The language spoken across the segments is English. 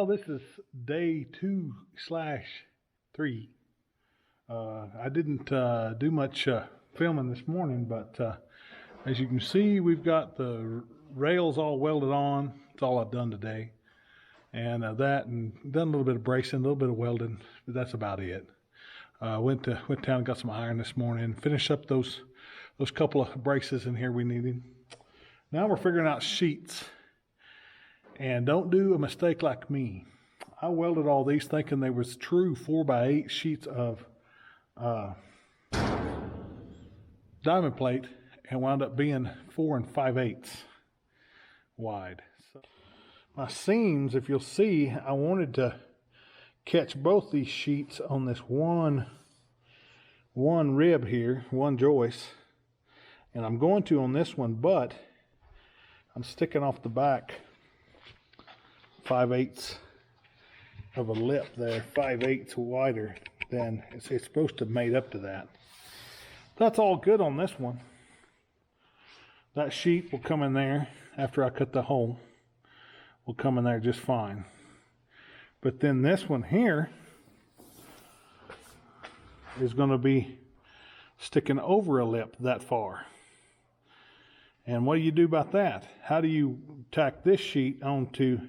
Well, this is day 2/3. I didn't do much filming this morning, but as you can see, we've got the rails all welded on. That's all I've done today. And that, and done a little bit of bracing, a little bit of welding, but that's about it. Went down and got some iron this morning, finished up those couple of braces in here we needed. Now we're figuring out sheets. And don't do a mistake like me. I welded all these thinking they was true 4x8 sheets of diamond plate, and wound up being 4 5/8 wide. So my seams, if you'll see, I wanted to catch both these sheets on this one rib here, one joist, and I'm going to on this one, but I'm sticking off the back 5/8 of a lip there, 5/8 wider than it's supposed to have made up to that. That's all good on this one. That sheet will come in there after I cut the hole. Will come in there just fine. But then this one here is going to be sticking over a lip that far. And what do you do about that? How do you tack this sheet onto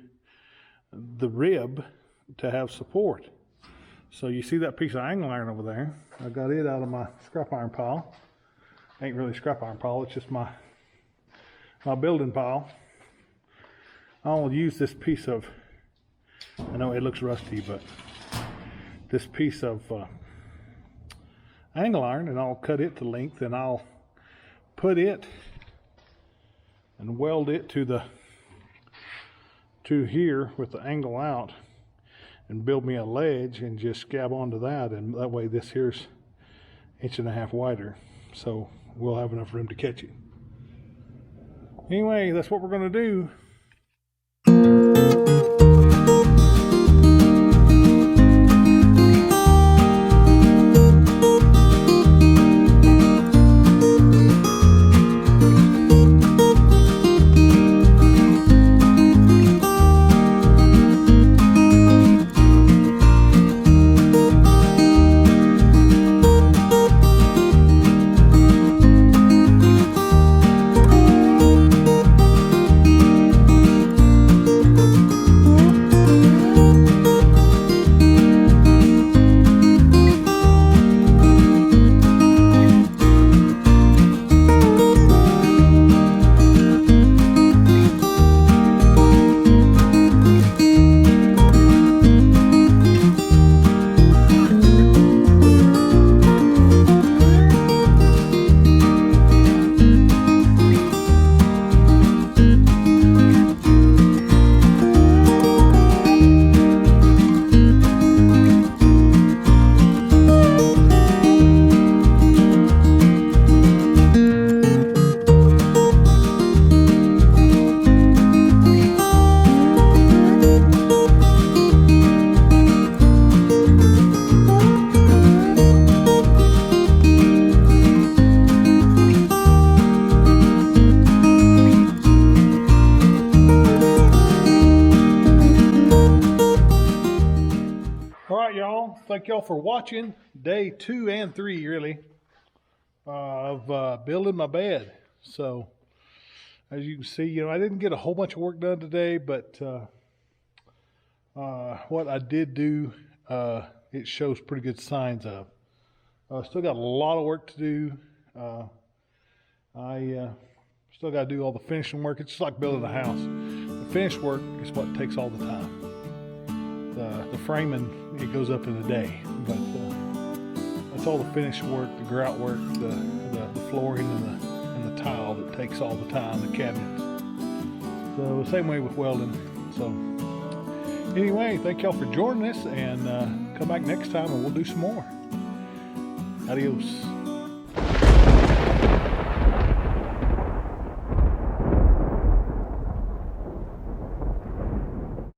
the rib to have support? So you see that piece of angle iron over there? I got it out of my scrap iron pile. Ain't really scrap iron pile, it's just my building pile. I'll use this piece of, I know it looks rusty, but this piece of angle iron, and I'll cut it to length, and I'll put it and weld it to here with the angle out, and build me a ledge and just scab onto that, and that way this here's 1.5 inches wider, so we'll have enough room to catch it. Anyway, that's what we're going to do. Thank y'all for watching day 2 and 3, really, of building my bed. So, as you can see, I didn't get a whole bunch of work done today, but what I did do, it shows pretty good signs of. Still got a lot of work to do. I still got to do all the finishing work. It's just like building a house. The finished work is what takes all the time. The framing, it goes up in a day, but that's all the finished work, the grout work, the flooring and the tile that takes all the time, the cabinets. So same way with welding. So anyway, thank y'all for joining us, and come back next time and we'll do some more. Adios.